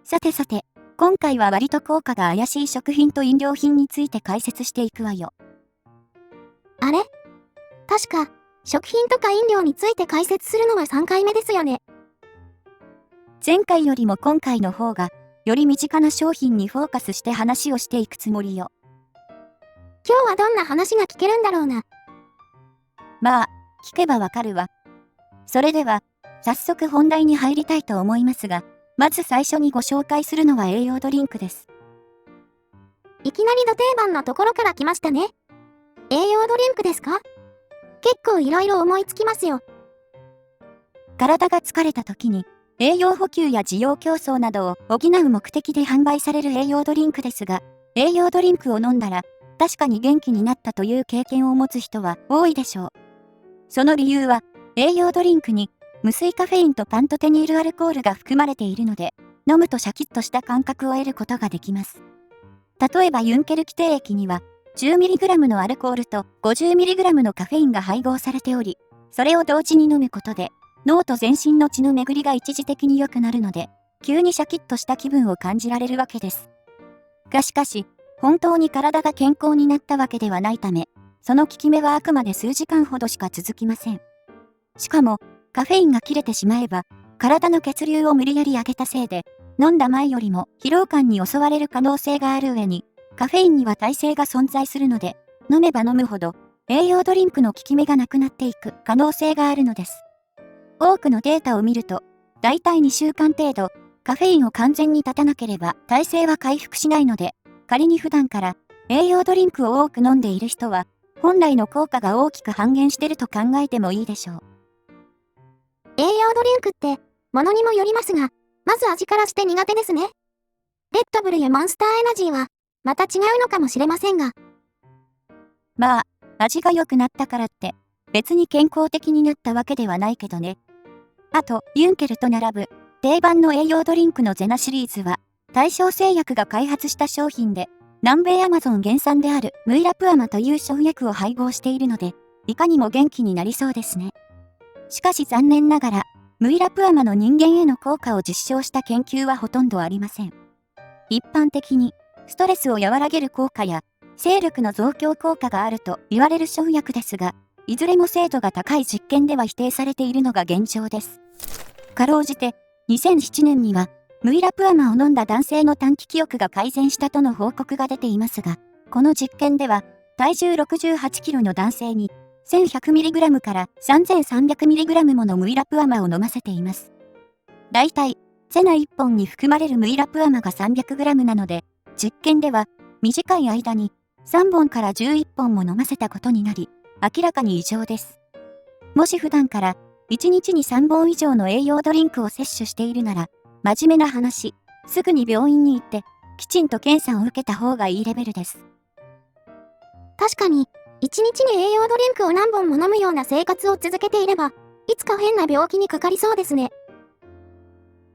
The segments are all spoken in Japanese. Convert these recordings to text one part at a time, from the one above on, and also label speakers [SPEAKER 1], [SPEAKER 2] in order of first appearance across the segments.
[SPEAKER 1] さてさて、今回は割と効果が怪しい食品と飲料品について解説していくわよ。
[SPEAKER 2] あれ？確か、食品とか飲料について解説するのは3回目ですよね。
[SPEAKER 1] 前回よりも今回の方が、より身近な商品にフォーカスして話をしていくつもりよ。
[SPEAKER 2] 今日はどんな話が聞けるんだろうな。
[SPEAKER 1] まあ、聞けばわかるわ。それでは、早速本題に入りたいと思いますが、まず最初にご紹介するのは栄養ドリンクです。
[SPEAKER 2] いきなりド定番のところから来ましたね。栄養ドリンクですか？結構いろいろ思いつきますよ。
[SPEAKER 1] 体が疲れた時に、栄養補給や需要競争などを補う目的で販売される栄養ドリンクですが、栄養ドリンクを飲んだら、確かに元気になったという経験を持つ人は多いでしょう。その理由は、栄養ドリンクに無水カフェインとパントテニールアルコールが含まれているので、飲むとシャキッとした感覚を得ることができます。例えばユンケル規定液には、10mg のアルコールと 50mg のカフェインが配合されており、それを同時に飲むことで、脳と全身の血の巡りが一時的に良くなるので、急にシャキッとした気分を感じられるわけです。しかし、本当に体が健康になったわけではないため、その効き目はあくまで数時間ほどしか続きません。しかも、カフェインが切れてしまえば、体の血流を無理やり上げたせいで、飲んだ前よりも疲労感に襲われる可能性がある上に、カフェインには耐性が存在するので、飲めば飲むほど、栄養ドリンクの効き目がなくなっていく可能性があるのです。多くのデータを見ると、だいたい2週間程度、カフェインを完全に断たなければ耐性は回復しないので、仮に普段から栄養ドリンクを多く飲んでいる人は、本来の効果が大きく半減してると考えてもいいでしょう。
[SPEAKER 2] 栄養ドリンクって、ものにもよりますが、まず味からして苦手ですね。レッドブルやモンスターエナジーは、また違うのかもしれませんが。
[SPEAKER 1] まあ、味が良くなったからって、別に健康的になったわけではないけどね。あと、ユンケルと並ぶ、定番の栄養ドリンクのゼナシリーズは、大正製薬が開発した商品で、南米アマゾン原産であるムイラプアマという生薬を配合しているので、いかにも元気になりそうですね。しかし残念ながら、ムイラプアマの人間への効果を実証した研究はほとんどありません。一般的に、ストレスを和らげる効果や、精力の増強効果があると言われる生薬ですが、いずれも精度が高い実験では否定されているのが現状です。かろうじて、2007年には、ムイラプアマを飲んだ男性の短期記憶が改善したとの報告が出ていますが、この実験では、体重68キロの男性に、1100mg から 3300mg ものムイラプアマを飲ませています。だいたい、セナ1本に含まれるムイラプアマが 300g なので、実験では、短い間に、3本から11本も飲ませたことになり、明らかに異常です。もし普段から、1日に3本以上の栄養ドリンクを摂取しているなら、真面目な話、すぐに病院に行って、きちんと検査を受けた方がいいレベルです。
[SPEAKER 2] 確かに、1日に栄養ドリンクを何本も飲むような生活を続けていれば、いつか変な病気にかかりそうですね。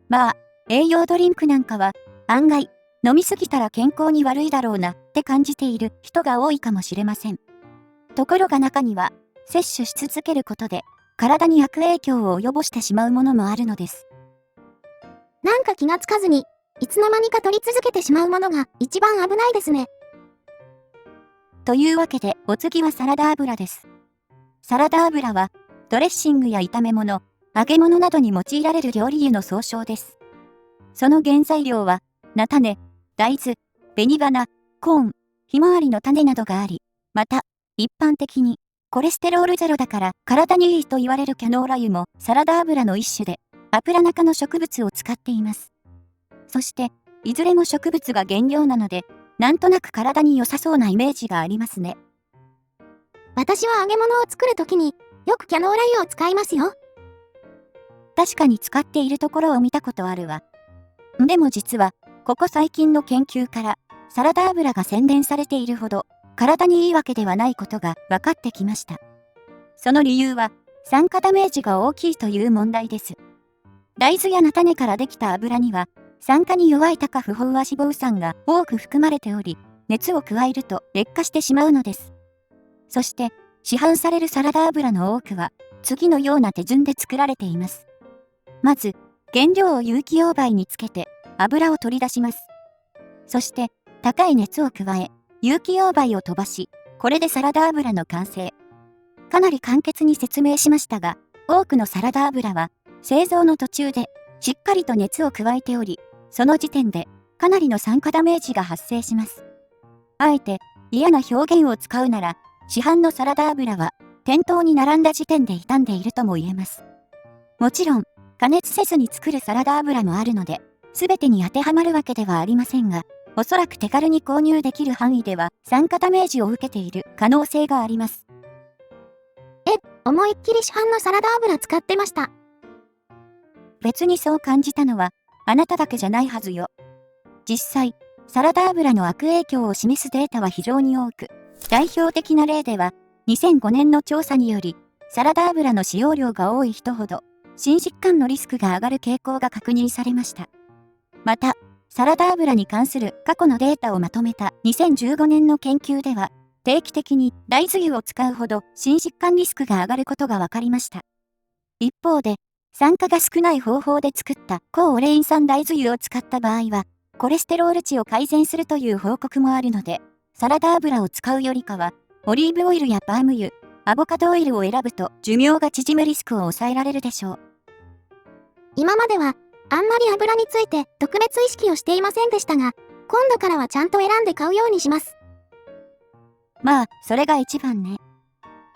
[SPEAKER 1] まあ、栄養ドリンクなんかは、案外、飲みすぎたら健康に悪いだろうなって感じている人が多いかもしれません。ところが中には、摂取し続けることで、体に悪影響を及ぼしてしまうものもあるのです。
[SPEAKER 2] なんか気がつかずに、いつの間にか取り続けてしまうものが一番危ないですね。
[SPEAKER 1] というわけで、お次はサラダ油です。サラダ油は、ドレッシングや炒め物、揚げ物などに用いられる料理油の総称です。その原材料は、菜種、大豆、紅花、コーン、ひまわりの種などがあり、また、一般的に、コレステロールゼロだから体にいいと言われるキャノーラ油もサラダ油の一種で、油中の植物を使っています。そして、いずれも植物が原料なので、なんとなく体に良さそうなイメージがありますね。
[SPEAKER 2] 私は揚げ物を作るときに、よくキャノーラ油を使いますよ。
[SPEAKER 1] 確かに使っているところを見たことあるわ。でも実は、ここ最近の研究から、サラダ油が宣伝されているほど、体にいいわけではないことが分かってきました。その理由は、酸化ダメージが大きいという問題です。大豆や菜種からできた油には、酸化に弱い高不飽和脂肪酸が多く含まれており、熱を加えると劣化してしまうのです。そして、市販されるサラダ油の多くは、次のような手順で作られています。まず、原料を有機溶媒につけて、油を取り出します。そして、高い熱を加え、有機溶媒を飛ばし、これでサラダ油の完成。かなり簡潔に説明しましたが、多くのサラダ油は、製造の途中で、しっかりと熱を加えており、その時点で、かなりの酸化ダメージが発生します。あえて、嫌な表現を使うなら、市販のサラダ油は、店頭に並んだ時点で傷んでいるとも言えます。もちろん、加熱せずに作るサラダ油もあるので、すべてに当てはまるわけではありませんが、おそらく手軽に購入できる範囲では酸化ダメージを受けている可能性があります。
[SPEAKER 2] 思いっきり市販のサラダ油使ってました。
[SPEAKER 1] 別にそう感じたのは、あなただけじゃないはずよ。実際、サラダ油の悪影響を示すデータは非常に多く、代表的な例では、2005年の調査により、サラダ油の使用量が多い人ほど、心疾患のリスクが上がる傾向が確認されました。また、サラダ油に関する過去のデータをまとめた2015年の研究では、定期的に大豆油を使うほど心疾患リスクが上がることが分かりました。一方で、酸化が少ない方法で作った高オレイン酸大豆油を使った場合は、コレステロール値を改善するという報告もあるので、サラダ油を使うよりかは、オリーブオイルやパーム油、アボカドオイルを選ぶと寿命が縮むリスクを抑えられるでしょう。
[SPEAKER 2] 今までは、あんまり油について特別意識をしていませんでしたが、今度からはちゃんと選んで買うようにします。
[SPEAKER 1] まあ、それが一番ね。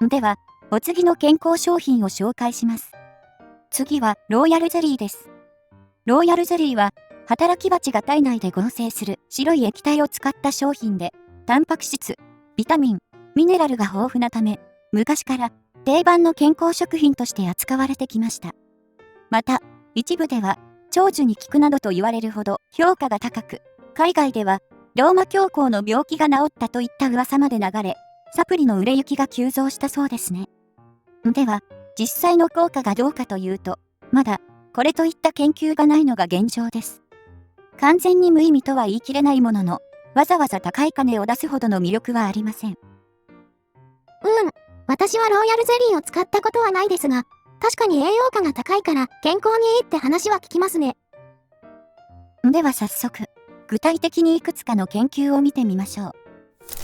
[SPEAKER 1] では、お次の健康商品を紹介します。次は、ローヤルゼリーです。ローヤルゼリーは、働き蜂が体内で合成する白い液体を使った商品で、タンパク質、ビタミン、ミネラルが豊富なため、昔から定番の健康食品として扱われてきました。また、一部では、長寿に効くなどと言われるほど評価が高く、海外では、ローマ教皇の病気が治ったといった噂まで流れ、サプリの売れ行きが急増したそうですね。では、実際の効果がどうかというと、まだ、これといった研究がないのが現状です。完全に無意味とは言い切れないものの、わざわざ高い金を出すほどの魅力はありません。
[SPEAKER 2] 私はローヤルゼリーを使ったことはないですが、確かに栄養価が高いから健康にいいって話は聞きますね。
[SPEAKER 1] では早速、具体的にいくつかの研究を見てみましょう。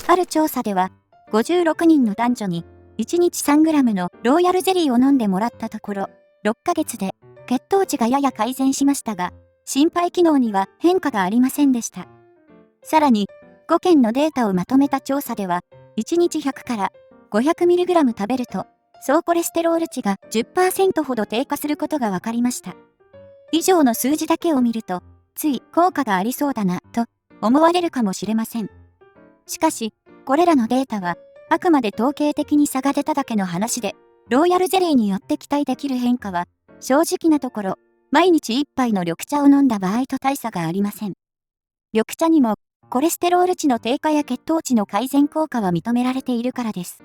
[SPEAKER 1] ある調査では、56人の男女に1日 3g のローヤルゼリーを飲んでもらったところ、6ヶ月で血糖値がやや改善しましたが、心肺機能には変化がありませんでした。さらに、5件のデータをまとめた調査では、1日100から 500mg 食べると、総コレステロール値が 10% ほど低下することが分かりました。以上の数字だけを見ると、つい効果がありそうだな、と思われるかもしれません。しかし、これらのデータは、あくまで統計的に差が出ただけの話で、ローヤルゼリーによって期待できる変化は、正直なところ、毎日1杯の緑茶を飲んだ場合と大差がありません。緑茶にも、コレステロール値の低下や血糖値の改善効果は認められているからです。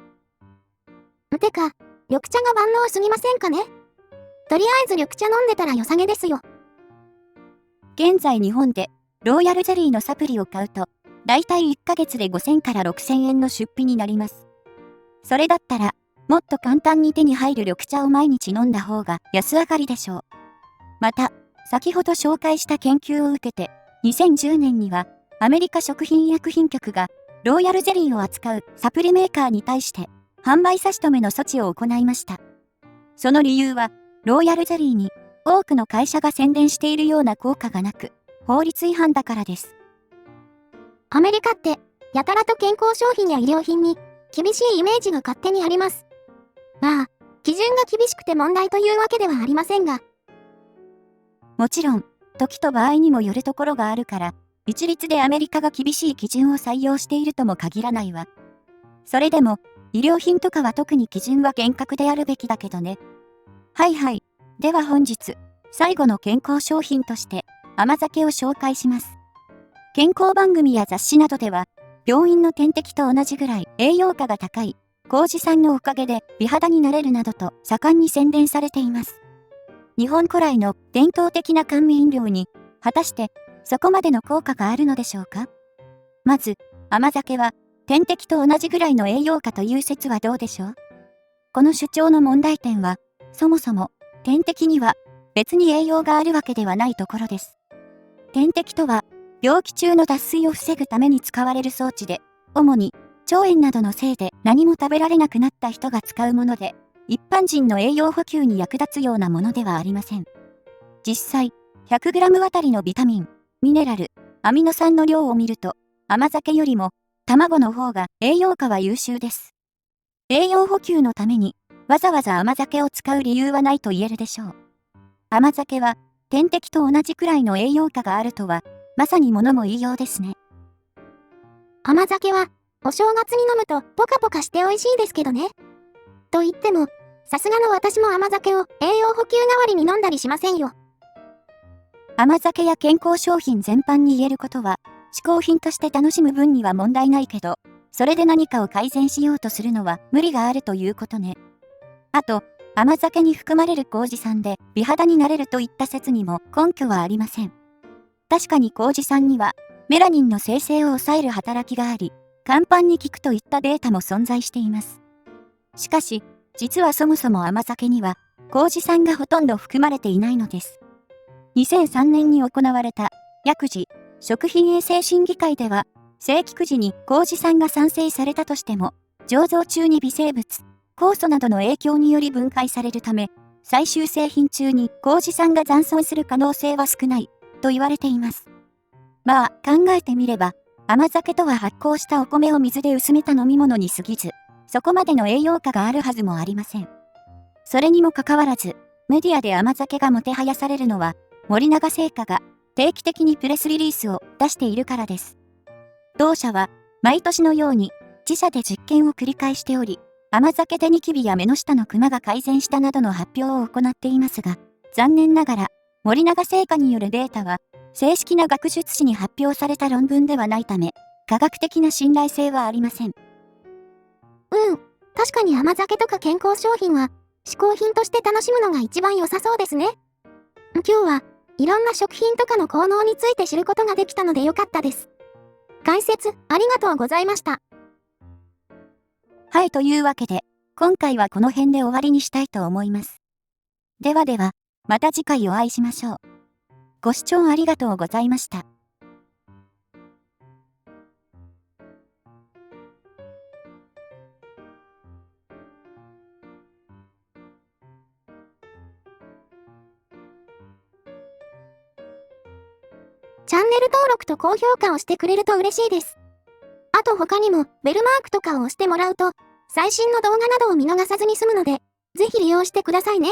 [SPEAKER 2] てか、緑茶が万能すぎませんかね？とりあえず緑茶飲んでたら良さげですよ。
[SPEAKER 1] 現在日本で、ローヤルゼリーのサプリを買うと、だいたい1ヶ月で5000から6000円の出費になります。それだったら、もっと簡単に手に入る緑茶を毎日飲んだ方が安上がりでしょう。また、先ほど紹介した研究を受けて、2010年には、アメリカ食品医薬品局が、ローヤルゼリーを扱うサプリメーカーに対して、販売差し止めの措置を行いました。その理由は、ローヤルゼリーに、多くの会社が宣伝しているような効果がなく、法律違反だからです。
[SPEAKER 2] アメリカって、やたらと健康商品や医療品に、厳しいイメージが勝手にあります。まあ、基準が厳しくて問題というわけではありませんが。
[SPEAKER 1] もちろん、時と場合にもよるところがあるから、一律でアメリカが厳しい基準を採用しているとも限らないわ。それでも、医療品とかは特に基準は厳格であるべきだけどね。はいはい。では本日、最後の健康商品として、甘酒を紹介します。健康番組や雑誌などでは、病院の点滴と同じぐらい栄養価が高い、麹酸のおかげで美肌になれるなどと盛んに宣伝されています。日本古来の伝統的な甘味飲料に、果たしてそこまでの効果があるのでしょうか？まず、甘酒は点滴と同じぐらいの栄養価という説はどうでしょう？この主張の問題点は、そもそも点滴には別に栄養があるわけではないところです。点滴とは、病気中の脱水を防ぐために使われる装置で、主に腸炎などのせいで何も食べられなくなった人が使うもので、一般人の栄養補給に役立つようなものではありません。実際、100g あたりのビタミン、ミネラル、アミノ酸の量を見ると、甘酒よりも卵の方が栄養価は優秀です。栄養補給のためにわざわざ甘酒を使う理由はないと言えるでしょう。甘酒は点滴と同じくらいの栄養価があるとは、まさに物も言いようですね。
[SPEAKER 2] 甘酒は、お正月に飲むとポカポカして美味しいですけどね。と言っても、さすがの私も甘酒を栄養補給代わりに飲んだりしませんよ。
[SPEAKER 1] 甘酒や健康商品全般に言えることは、嗜好品として楽しむ分には問題ないけど、それで何かを改善しようとするのは無理があるということね。あと、甘酒に含まれる麹酸で美肌になれるといった説にも根拠はありません。確かに麹酸にはメラニンの生成を抑える働きがあり、肝斑に効くといったデータも存在しています。しかし、実はそもそも甘酒には麹酸がほとんど含まれていないのです。2003年に行われた薬事・食品衛生審議会では、生菊時に麹酸が産生されたとしても、醸造中に微生物、酵素などの影響により分解されるため、最終製品中に麹酸が残存する可能性は少ないと言われています。まあ考えてみれば、甘酒とは発酵したお米を水で薄めた飲み物に過ぎず、そこまでの栄養価があるはずもありません。それにもかかわらず、メディアで甘酒がもてはやされるのは、森永製菓が定期的にプレスリリースを出しているからです。同社は毎年のように自社で実験を繰り返しており、甘酒でニキビや目の下のクマが改善したなどの発表を行っていますが、残念ながら森永製菓によるデータは正式な学術誌に発表された論文ではないため、科学的な信頼性はありません。
[SPEAKER 2] 確かに甘酒とか健康商品は、嗜好品として楽しむのが一番良さそうですね。今日はいろんな食品とかの効能について知ることができたのでよかったです。解説ありがとうございました。
[SPEAKER 1] はい、というわけで、今回はこの辺で終わりにしたいと思います。ではでは、また次回お会いしましょう。ご視聴ありがとうございました。
[SPEAKER 2] チャンネル登録と高評価をしてくれると嬉しいです。あと他にもベルマークとかを押してもらうと、最新の動画などを見逃さずに済むので、ぜひ利用してくださいね。